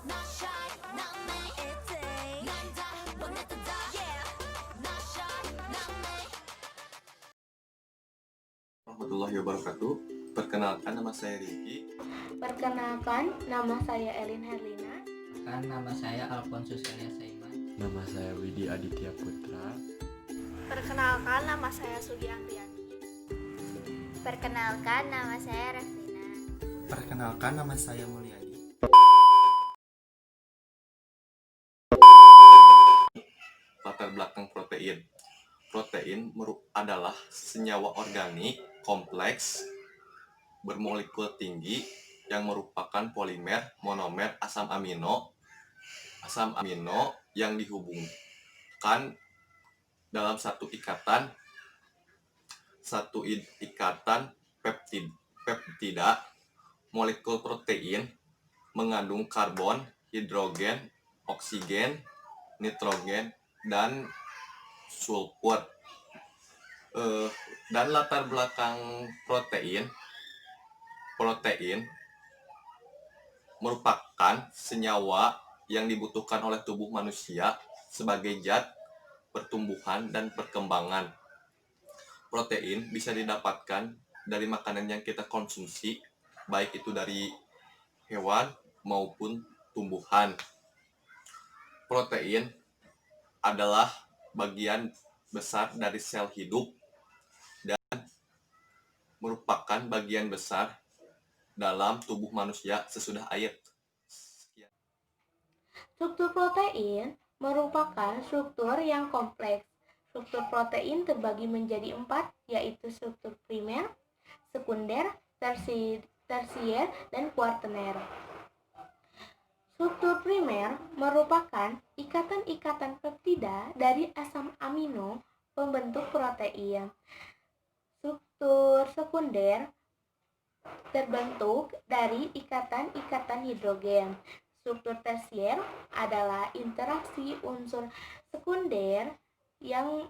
Not shy, not me. 난다 원했던 다. Yeah. Not shy, not me. Warahmatullahi wabarakatuh. Perkenalkan, nama saya Riki. Perkenalkan, nama saya Elin Herlina. Nama saya Alfonsus Elias Saiman. Nama saya Widi Aditya Putra. Perkenalkan, nama saya Sugi Andriani. Perkenalkan, nama saya Rafina. Perkenalkan, nama saya Mulyadi. Latar belakang protein. Protein adalah senyawa organik kompleks bermolekul tinggi yang merupakan polimer monomer asam amino yang dihubungkan dalam satu ikatan peptida. Molekul protein mengandung karbon, hidrogen, oksigen, nitrogen, dan sulfur. Dan latar belakang protein merupakan senyawa yang dibutuhkan oleh tubuh manusia sebagai zat pertumbuhan dan perkembangan. Protein bisa didapatkan dari makanan yang kita konsumsi, baik itu dari hewan maupun tumbuhan. Protein adalah bagian besar dari sel hidup dan merupakan bagian besar dalam tubuh manusia sesudah air. Struktur protein merupakan struktur yang kompleks. Struktur protein terbagi menjadi 4, yaitu struktur primer, sekunder, tersier, dan kuartener. Struktur primer merupakan ikatan-ikatan peptida dari asam amino pembentuk protein. Struktur sekunder terbentuk dari ikatan-ikatan hidrogen. Struktur tersier adalah interaksi unsur sekunder yang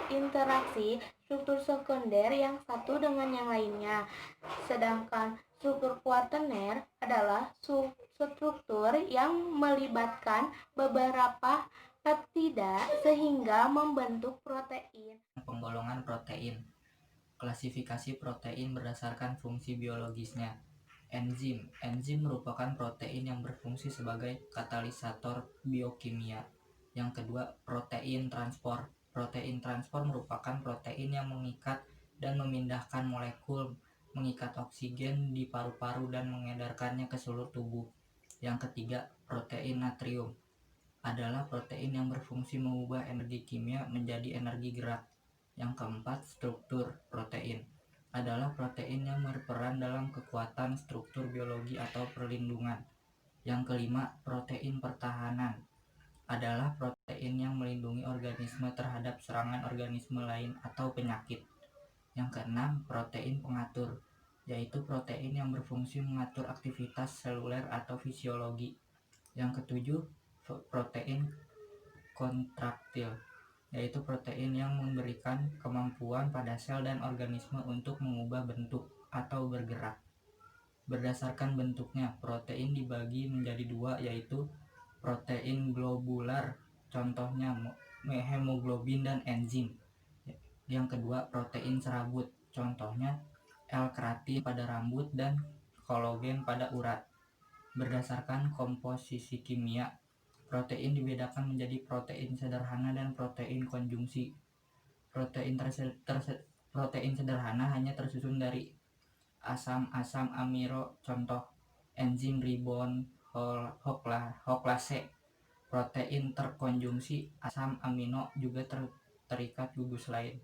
interaksi struktur sekunder yang satu dengan yang lainnya. Sedangkan struktur kuartener adalah struktur yang melibatkan beberapa peptida sehingga membentuk protein. Penggolongan protein. Klasifikasi protein berdasarkan fungsi biologisnya. Enzim merupakan protein yang berfungsi sebagai katalisator biokimia. Yang kedua, protein transport. Protein transport merupakan protein yang mengikat dan memindahkan molekul, mengikat oksigen di paru-paru dan mengedarkannya ke seluruh tubuh. Yang ketiga, protein natrium adalah protein yang berfungsi mengubah energi kimia menjadi energi gerak. Yang keempat, struktur protein adalah protein yang berperan dalam kekuatan struktur biologi atau perlindungan. Yang kelima, protein pertahanan adalah protein yang melindungi organisme terhadap serangan organisme lain atau penyakit. Yang keenam, protein pengatur, yaitu protein yang berfungsi mengatur aktivitas seluler atau fisiologi. Yang ketujuh, protein kontraktil, yaitu protein yang memberikan kemampuan pada sel dan organisme untuk mengubah bentuk atau bergerak. Berdasarkan bentuknya, protein dibagi menjadi dua, yaitu protein globular, contohnya hemoglobin dan enzim. Yang kedua, protein serabut, contohnya L-keratin pada rambut dan kolagen pada urat. Berdasarkan komposisi kimia, protein dibedakan menjadi protein sederhana dan protein konjungsi. Protein sederhana hanya tersusun dari asam amino, contoh enzim ribonuklease. Protein terkonjungsi asam amino juga terikat gugus lain,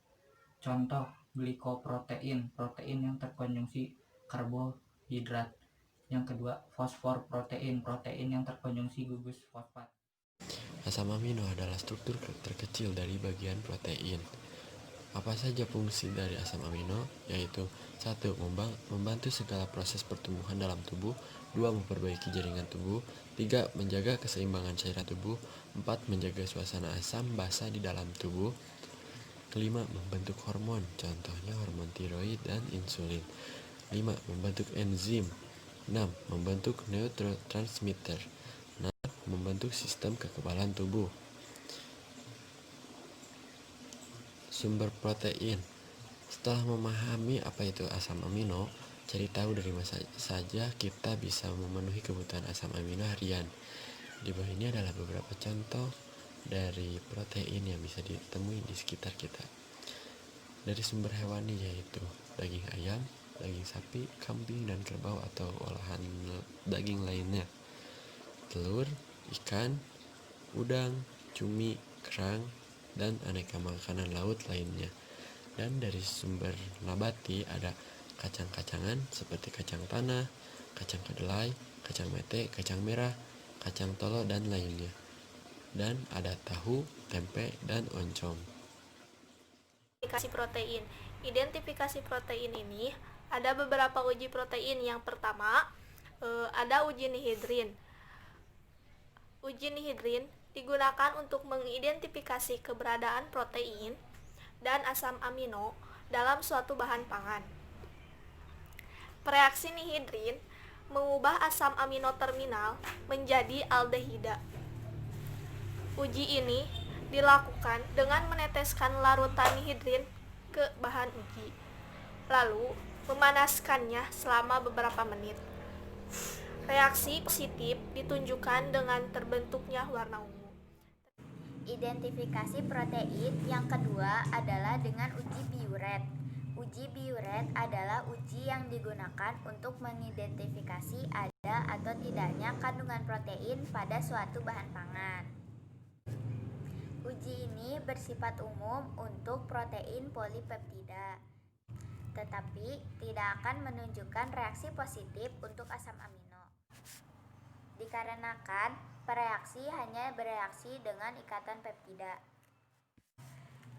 contoh glikoprotein, protein yang terkonjungsi karbohidrat. Yang kedua, fosfor protein yang terkonjungsi gugus fosfat. Asam amino adalah struktur terkecil dari bagian protein. Apa saja fungsi dari asam amino? Yaitu 1. Membantu segala proses pertumbuhan dalam tubuh. 2. Memperbaiki jaringan tubuh. 3. Menjaga keseimbangan cairan tubuh. 4. Menjaga suasana asam basa di dalam tubuh. Kelima, membentuk hormon, contohnya hormon tiroid dan insulin. 5. Membentuk enzim. 6. Membentuk neurotransmitter. Membentuk sistem kekebalan tubuh. Sumber protein. Setelah memahami apa itu asam amino, cari tahu dari mana saja kita bisa memenuhi kebutuhan asam amino harian. Di bawah ini adalah beberapa contoh dari protein yang bisa ditemui di sekitar kita. Dari sumber hewani yaitu daging ayam, daging sapi, kambing, dan kerbau atau olahan daging lainnya. Telur, ikan, udang, cumi, kerang, dan aneka makanan laut lainnya. Dan dari sumber nabati ada kacang-kacangan seperti kacang tanah, kacang kedelai, kacang mete, kacang merah, kacang tolo, dan lainnya. Dan ada tahu, tempe, dan oncom. Identifikasi protein. Identifikasi protein ini ada beberapa uji protein. Yang pertama, ada uji nihidrin. Uji nihidrin digunakan untuk mengidentifikasi keberadaan protein dan asam amino dalam suatu bahan pangan. Reaksi nihidrin mengubah asam amino terminal menjadi aldehida. Uji ini dilakukan dengan meneteskan larutan nihidrin ke bahan uji, lalu memanaskannya selama beberapa menit. Reaksi positif ditunjukkan dengan terbentuknya warna ungu. Identifikasi protein yang kedua adalah dengan uji Biuret. Uji Biuret adalah uji yang digunakan untuk mengidentifikasi ada atau tidaknya kandungan protein pada suatu bahan pangan. Uji ini bersifat umum untuk protein polipeptida, tetapi tidak akan menunjukkan reaksi positif untuk asam amino. Dikarenakan pereaksi hanya bereaksi dengan ikatan peptida.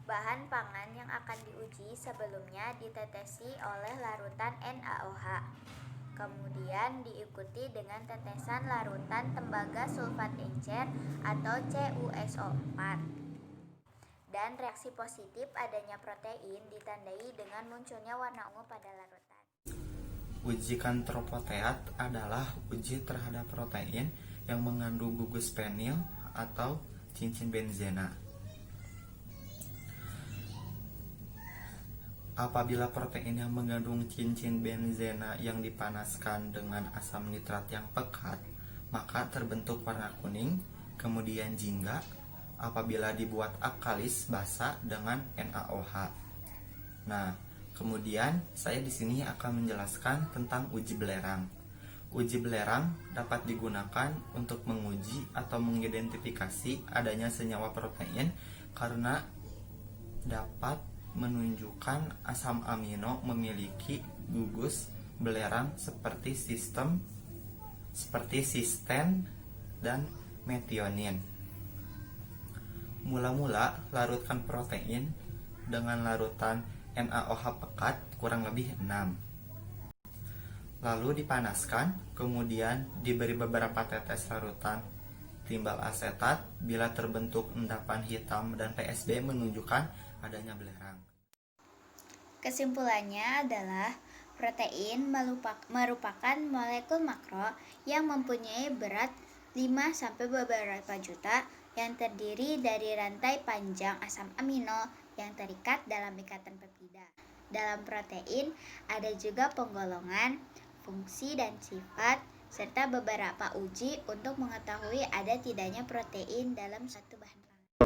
Bahan pangan yang akan diuji sebelumnya ditetesi oleh larutan NaOH, kemudian diikuti dengan tetesan larutan tembaga sulfat encer atau CuSO4. Dan reaksi positif adanya protein ditandai dengan munculnya warna ungu pada larutan. Uji kantropoteat adalah uji terhadap protein yang mengandung gugus penil atau cincin benzena. Apabila protein yang mengandung cincin benzena yang dipanaskan dengan asam nitrat yang pekat, maka terbentuk warna kuning, kemudian jingga apabila dibuat alkalis basa dengan NaOH. Nah, kemudian saya di sini akan menjelaskan tentang uji belerang. Uji belerang dapat digunakan untuk menguji atau mengidentifikasi adanya senyawa protein karena dapat menunjukkan asam amino memiliki gugus belerang seperti sisten dan metionin. Mula-mula larutkan protein dengan larutan NaOH pekat kurang lebih 6. Lalu dipanaskan, kemudian diberi beberapa tetes larutan timbal asetat bila terbentuk endapan hitam dan PSB menunjukkan adanya belerang. Kesimpulannya adalah protein merupakan molekul makro yang mempunyai berat 5 sampai beberapa juta yang terdiri dari rantai panjang asam amino yang terikat dalam ikatan peptida. Dalam protein ada juga penggolongan, fungsi dan sifat, serta beberapa uji untuk mengetahui ada tidaknya protein dalam suatu bahan pangan.